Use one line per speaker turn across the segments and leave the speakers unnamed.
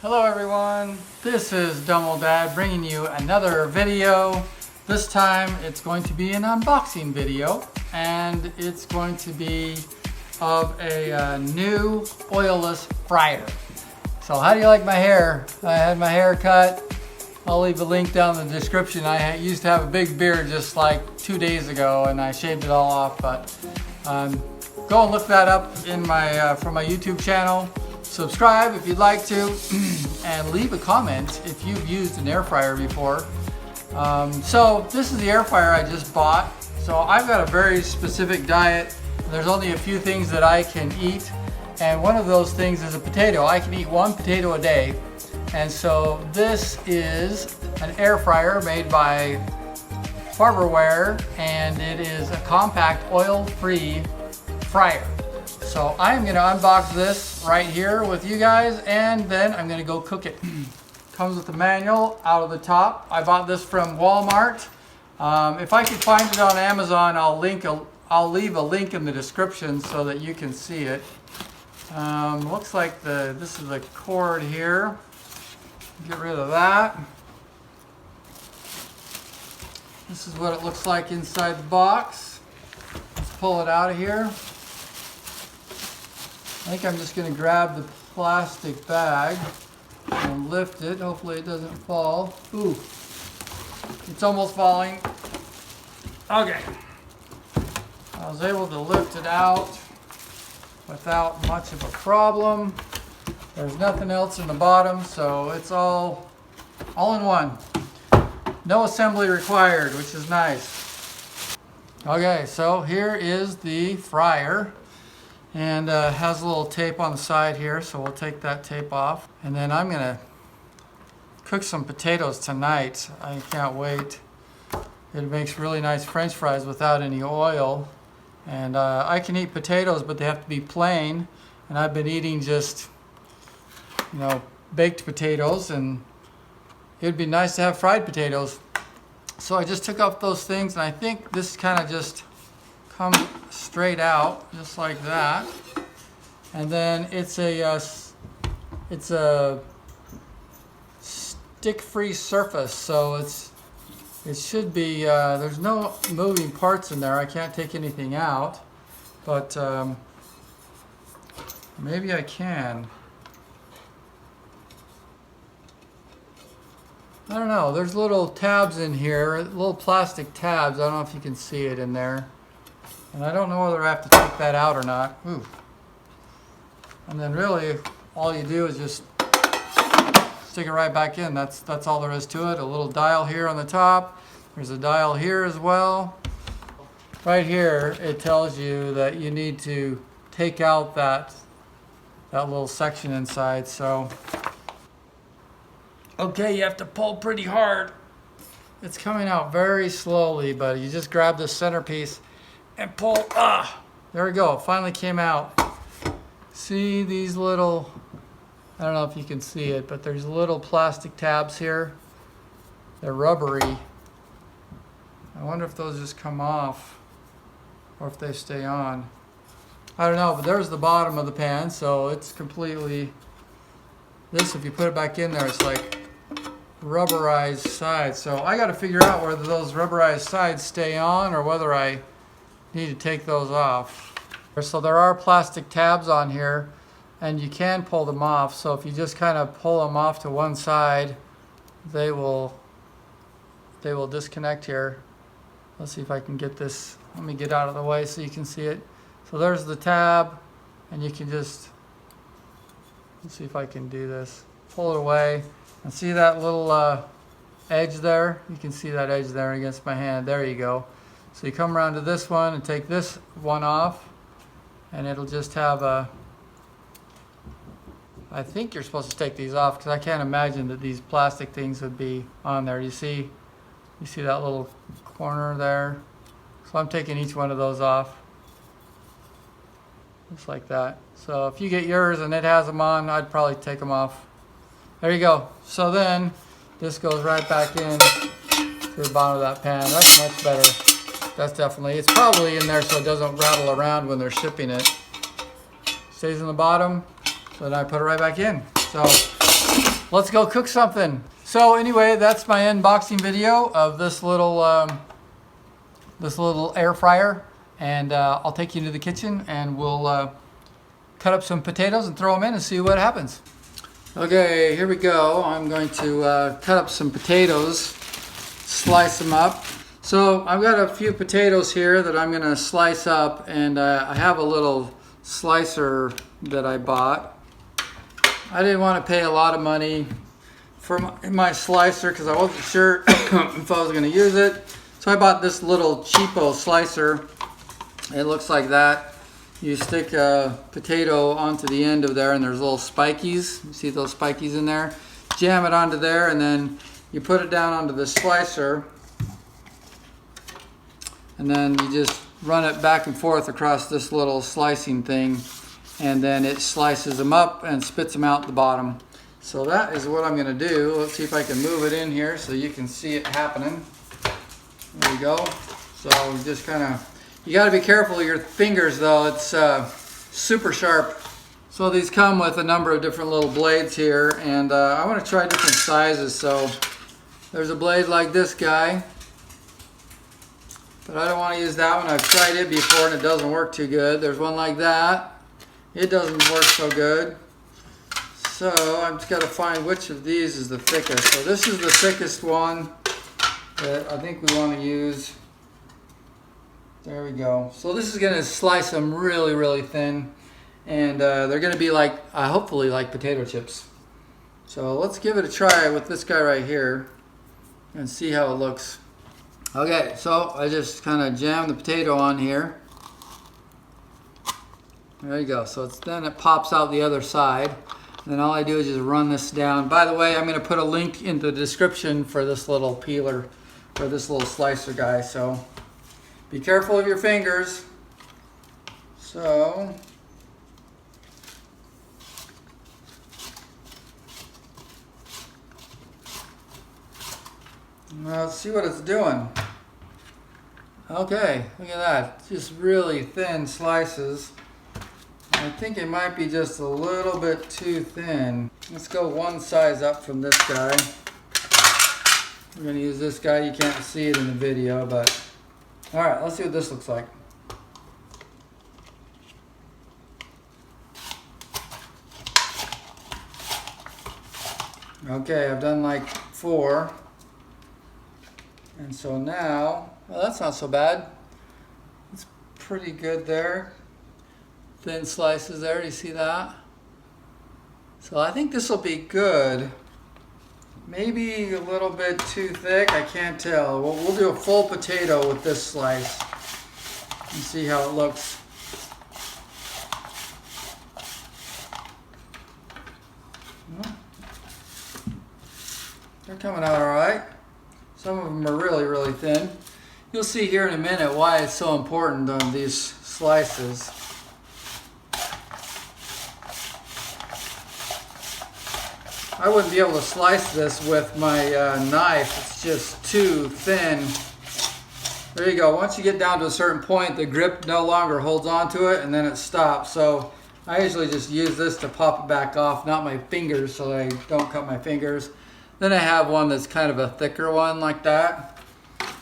Hello everyone, this is Dumb Dad bringing you another video. This time it's going to be an unboxing video, and it's going to be of a new oilless fryer. So how do you like my hair? I had my hair cut. I'll leave a link down in the description. I used to have a big beard just like 2 days ago and I shaved it all off, but go and look that up in my from my YouTube channel. Subscribe if you'd like to, and leave a comment if you've used an air fryer before. So this is the air fryer I just bought. So I've got a very specific diet. There's only a few things that I can eat, and one of those things is a potato. I can eat 1 potato a day. And so this is an air fryer made by Farberware, and it is a compact oil-free fryer. So I'm going to unbox this right here with you guys, and then I'm going to go cook it. Comes with the manual out of the top. I bought this from Walmart. If I could find it on Amazon, I'll leave a link in the description so that you can see it. Looks like this is a cord here. Get rid of that. This is what it looks like inside the box. Let's pull it out of here. I think I'm just going to grab the plastic bag and lift it. Hopefully it doesn't fall. Ooh, it's almost falling. Okay. I was able to lift it out without much of a problem. There's nothing else in the bottom, so it's all in one. No assembly required, which is nice. Okay, so here is the fryer, and has a little tape on the side here, so we'll take that tape off. And then I'm gonna cook some potatoes tonight. I can't wait. It makes really nice French fries without any oil. And I can eat potatoes, but they have to be plain. And I've been eating just, baked potatoes, and it'd be nice to have fried potatoes. So I just took off those things, and I think this kind of just comes straight out, just like that. And then it's a stick-free surface, so it should be. There's no moving parts in there. I can't take anything out, but maybe I can. I don't know, there's little tabs in here, little plastic tabs. I don't know if you can see it in there. And I don't know whether I have to take that out or not. Ooh. And then really, all you do is just stick it right back in. That's all there is to it. A little dial here on the top. There's a dial here as well. Right here, it tells you that you need to take out that little section inside. So, okay, you have to pull pretty hard. It's coming out very slowly, but you just grab the centerpiece and pull. There we go. It finally came out. See these little, I don't know if you can see it, but there's little plastic tabs here. They're rubbery. I wonder if those just come off or if they stay on. I don't know, but there's the bottom of the pan, so it's completely, this, if you put it back in there, it's like rubberized sides. So I got to figure out whether those rubberized sides stay on or whether I need to take those off. So there are plastic tabs on here, and you can pull them off. So if you just kind of pull them off to one side, they will disconnect here. Let's see if I can get this. Let me get out of the way so you can see it. So there's the tab, and you can just, let's see if I can do this. Pull it away, and see that little edge there? You can see that edge there against my hand. There you go. So you come around to this one and take this one off, and it'll just have a, I think you're supposed to take these off because I can't imagine that these plastic things would be on there. You see that little corner there? So I'm taking each one of those off. Just like that. So if you get yours and it has them on, I'd probably take them off. There you go. So then this goes right back in to the bottom of that pan. That's much better. That's definitely, it's probably in there so it doesn't rattle around when they're shipping it. Stays in the bottom, so then I put it right back in. So let's go cook something. So anyway, that's my unboxing video of this little air fryer, and I'll take you to the kitchen and we'll cut up some potatoes and throw them in and see what happens. Okay, here we go. I'm going to cut up some potatoes, slice them up. So I've got a few potatoes here that I'm going to slice up, and I have a little slicer that I bought. I didn't want to pay a lot of money for my slicer because I wasn't sure if I was going to use it. So I bought this little cheapo slicer. It looks like that. You stick a potato onto the end of there, and there's little spikies. You see those spikies in there? Jam it onto there, and then you put it down onto the slicer, and then you just run it back and forth across this little slicing thing, and then it slices them up and spits them out the bottom. So that is what I'm going to do. Let's see if I can move it in here so you can see it happening. There we go. So just kind of, you got to be careful of your fingers though. It's super sharp. So these come with a number of different little blades here, and I want to try different sizes. So there's a blade like this guy, but I don't want to use that one. I've tried it before and it doesn't work too good. There's one like that. It doesn't work so good. So I've just got to find which of these is the thickest. So this is the thickest one that I think we want to use. There we go. So this is going to slice them really, really thin, and they're going to be like, hopefully like potato chips. So let's give it a try with this guy right here and see how it looks. Okay, so I just kind of jam the potato on here. There you go. So then it pops out the other side. And then all I do is just run this down. By the way, I'm going to put a link in the description for this little peeler, or this little slicer guy. So be careful of your fingers. So let's see what it's doing. Okay, look at that. Just really thin slices. I think it might be just a little bit too thin. Let's go one size up from this guy. We're going to use this guy. You can't see it in the video, but alright, let's see what this looks like. Okay, I've done like 4. And so now, well, that's not so bad. It's pretty good there. Thin slices there, do you see that? So I think this will be good. Maybe a little bit too thick, I can't tell. We'll do a full potato with this slice and see how it looks. They're coming out all right. Some of them are really, really thin. You'll see here in a minute why it's so important on these slices. I wouldn't be able to slice this with my knife. It's just too thin. There you go. Once you get down to a certain point, the grip no longer holds on to it, and then it stops. So I usually just use this to pop it back off, not my fingers, so I don't cut my fingers. Then I have one that's kind of a thicker one like that.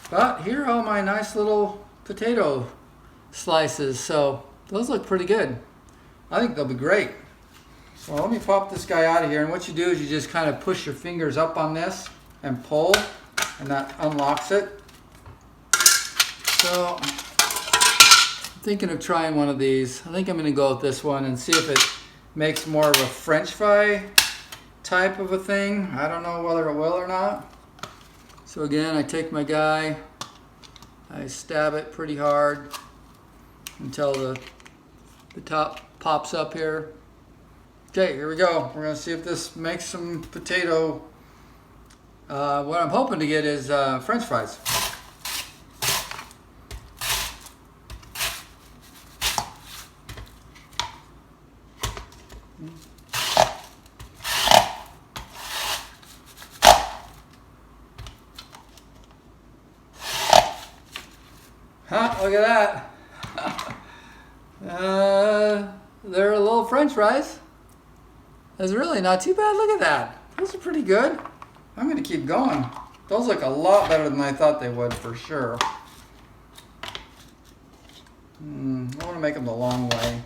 But here are all my nice little potato slices. So those look pretty good. I think they'll be great. So let me pop this guy out of here, and what you do is you just kind of push your fingers up on this and pull, and that unlocks it. So I'm thinking of trying one of these. I think I'm going to go with this one and see if it makes more of a French fry type of a thing. I don't know whether it will or not. So again, I take my guy, I stab it pretty hard until the top pops up here. Okay, here we go. We're going to see if this makes some potato. What I'm hoping to get is French fries. Huh? Look at that. They're little French fries. That's really not too bad. Look at that. Those are pretty good. I'm going to keep going. Those look a lot better than I thought they would for sure. I want to make them the long way.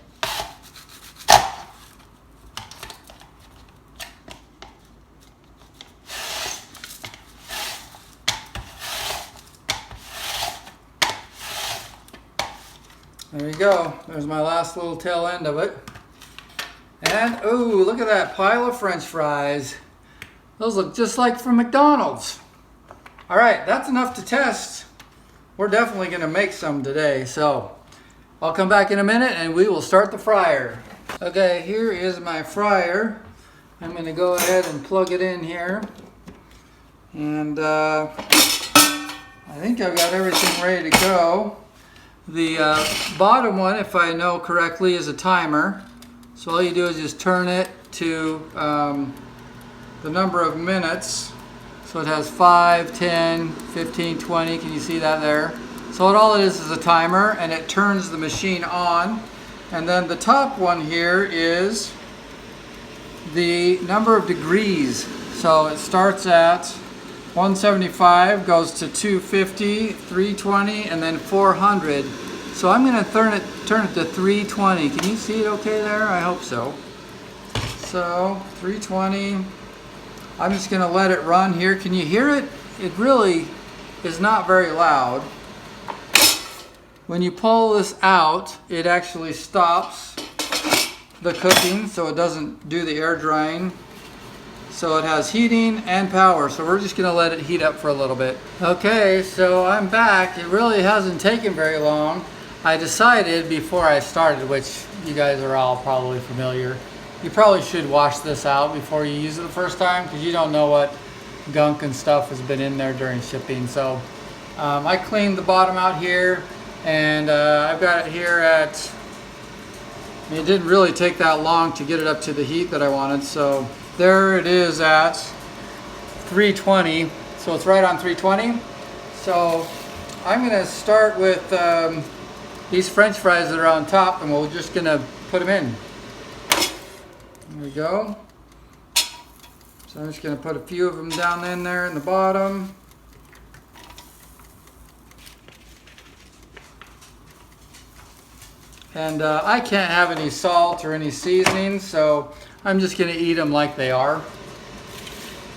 There you go. There's my last little tail end of it. And, ooh, look at that pile of French fries. Those look just like from McDonald's. All right, that's enough to test. We're definitely going to make some today. So I'll come back in a minute and we will start the fryer. Okay, here is my fryer. I'm going to go ahead and plug it in here. And I think I've got everything ready to go. The bottom one, if I know correctly, is a timer. So all you do is just turn it to the number of minutes. So it has 5, 10, 15, 20. Can you see that there? So all it is a timer, and it turns the machine on. And then the top one here is the number of degrees. So it starts at 175, goes to 250, 320, and then 400. So I'm going to turn it to 320. Can you see it okay there? I hope so. So 320. I'm just going to let it run here. Can you hear it? It really is not very loud. When you pull this out, it actually stops the cooking, so it doesn't do the air drying. So it has heating and power, so we're just going to let it heat up for a little bit. Okay, so I'm back. It really hasn't taken very long. I decided before I started, which you guys are all probably familiar, you probably should wash this out before you use it the first time, because you don't know what gunk and stuff has been in there during shipping. So I cleaned the bottom out here, and I've got it here at, it didn't really take that long to get it up to the heat that I wanted. So there it is at 320. So it's right on 320. So I'm going to start with these French fries that are on top, and we're just going to put them in. There we go. So I'm just going to put a few of them down in there in the bottom. And I can't have any salt or any seasoning, so I'm just going to eat them like they are.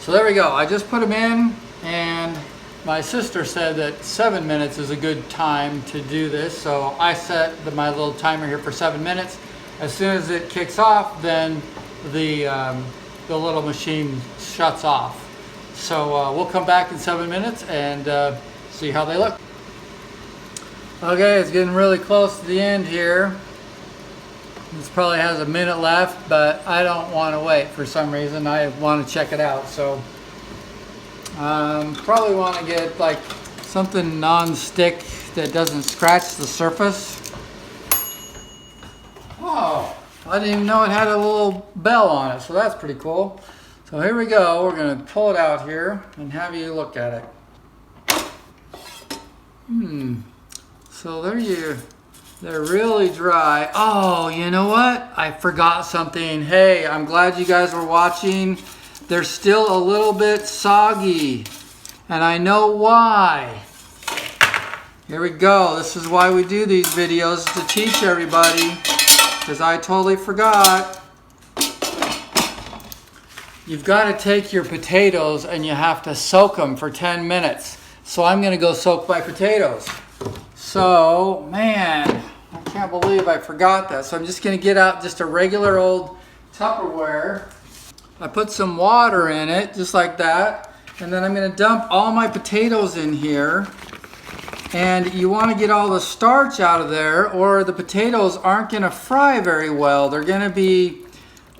So there we go. I just put them in, and my sister said that 7 minutes is a good time to do this. So I set my little timer here for 7 minutes. As soon as it kicks off, then the little machine shuts off. So we'll come back in 7 minutes and see how they look. Okay, it's getting really close to the end here. This probably has a minute left, but I don't want to wait for some reason. I want to check it out. So probably want to get like something non-stick that doesn't scratch the surface. Oh, I didn't even know it had a little bell on it, so that's pretty cool. So here we go. We're going to pull it out here and have you look at it. So they're really dry. Oh, you know what? I forgot something. Hey, I'm glad you guys were watching. They're still a little bit soggy, and I know why. Here we go. This is why we do these videos, to teach everybody, because I totally forgot. You've got to take your potatoes and you have to soak them for 10 minutes. So I'm going to go soak my potatoes. So, man, I can't believe I forgot that. So I'm just going to get out just a regular old Tupperware. I put some water in it, just like that. And then I'm going to dump all my potatoes in here. And you want to get all the starch out of there, or the potatoes aren't going to fry very well. They're going to be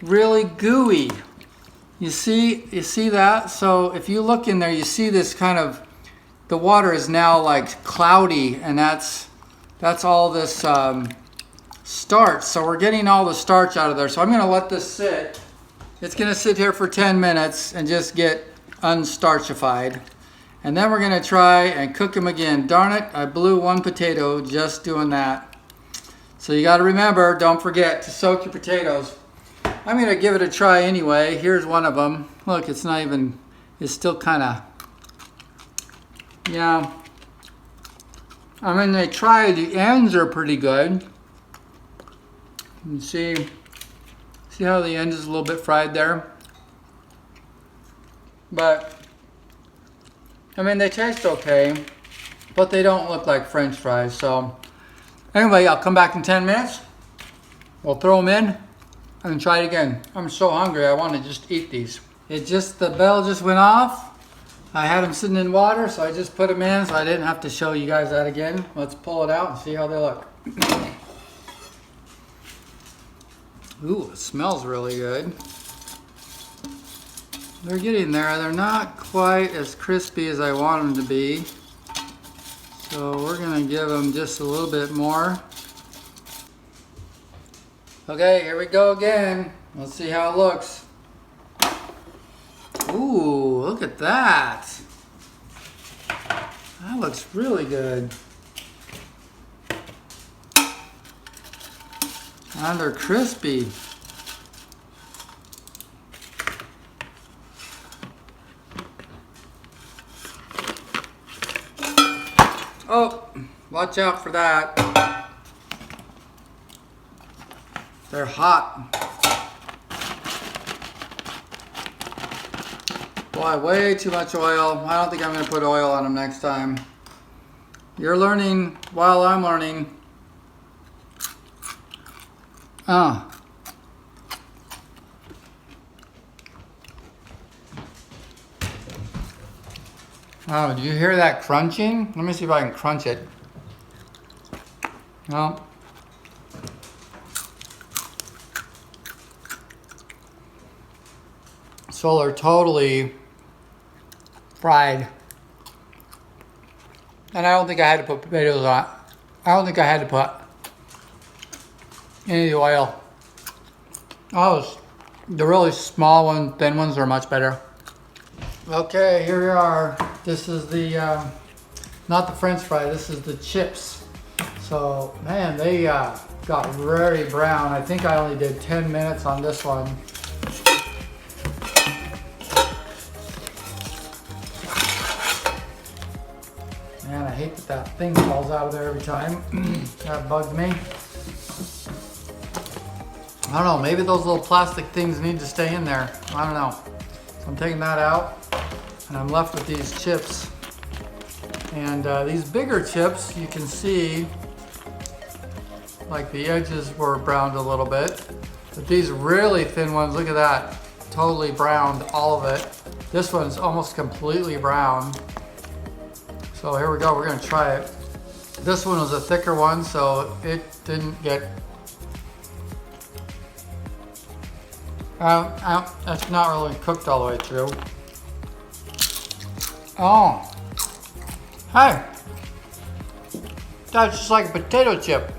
really gooey. You see that? So if you look in there, you see this kind of, the water is now like cloudy, and that's all this starch. So we're getting all the starch out of there. So I'm going to let this sit. It's going to sit here for 10 minutes and just get unstarchified. And then we're going to try and cook them again. Darn it, I blew one potato just doing that. So you got to remember, don't forget to soak your potatoes. I'm gonna give it a try anyway. Here's one of them. Look, it's not even, it's still kind of, yeah. I mean, they try, the ends are pretty good. You can see how the end is a little bit fried there? But, I mean, they taste okay, but they don't look like French fries. So, anyway, I'll come back in 10 minutes. We'll throw them in and try it again. I'm so hungry, I want to just eat these. The bell just went off. I had them sitting in water, so I just put them in so I didn't have to show you guys that again. Let's pull it out and see how they look. Ooh, it smells really good. They're getting there. They're not quite as crispy as I want them to be. So we're gonna give them just a little bit more. Okay, here we go again. Let's see how it looks. Ooh, look at that. That looks really good. And they're crispy. Oh, watch out for that. They're hot. Boy, way too much oil. I don't think I'm going to put oil on them next time. You're learning while I'm learning. Oh, do you hear that crunching? Let me see if I can crunch it. No. So they're totally fried. And I don't think I had to put potatoes on it. I don't think I had to put any of the oil. Oh, the really small one, thin ones are much better. Okay, here we are. This is the, not the French fry, this is the chips. So, man, they got very brown. I think I only did 10 minutes on this one. Man, I hate that thing falls out of there every time. That bugs me. I don't know, maybe those little plastic things need to stay in there. I don't know. So I'm taking that out, and I'm left with these chips. And these bigger chips, you can see, like the edges were browned a little bit. But these really thin ones, look at that, totally browned, all of it. This one's almost completely brown. So here we go, we're gonna try it. This one was a thicker one, so it didn't get, that's not really cooked all the way through. Oh, hey, that's just like a potato chip.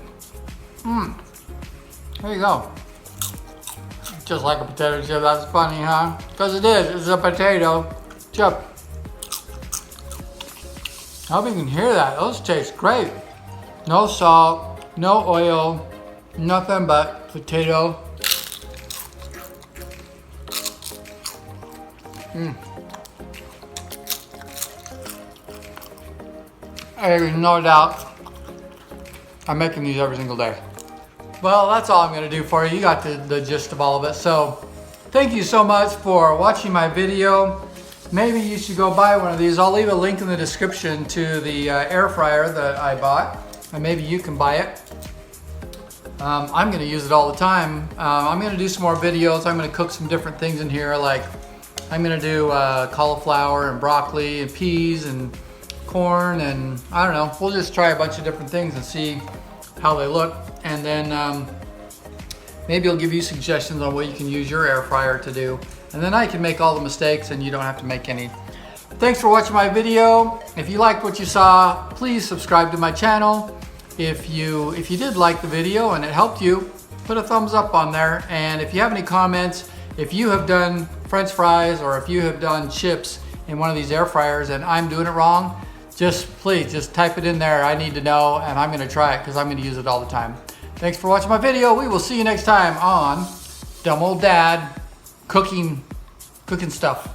There you go. Just like a potato chip, that's funny, huh? Because it is, it's a potato chip. I hope you can hear that, those taste great. No salt, no oil, nothing but potato. There's no doubt I'm making these every single day. Well, that's all I'm going to do for you. You got the gist of all of it. So thank you so much for watching my video. Maybe you should go buy one of these. I'll leave a link in the description to the air fryer that I bought, and maybe you can buy it. I'm going to use it all the time. I'm going to do some more videos. I'm going to cook some different things in here, like I'm going to do cauliflower and broccoli and peas and corn, and I don't know, we'll just try a bunch of different things and see how they look, and then maybe I'll give you suggestions on what you can use your air fryer to do, and then I can make all the mistakes and you don't have to make any. Thanks for watching my video. If you liked what you saw, please subscribe to my channel. If you did like the video and it helped you, put a thumbs up on there, and if you have any comments, if you have done French fries or if you have done chips in one of these air fryers and I'm doing it wrong, please just type it in there. I need to know, and I'm going to try it because I'm going to use it all the time. Thanks for watching my video. We will see you next time on dumb old dad cooking stuff.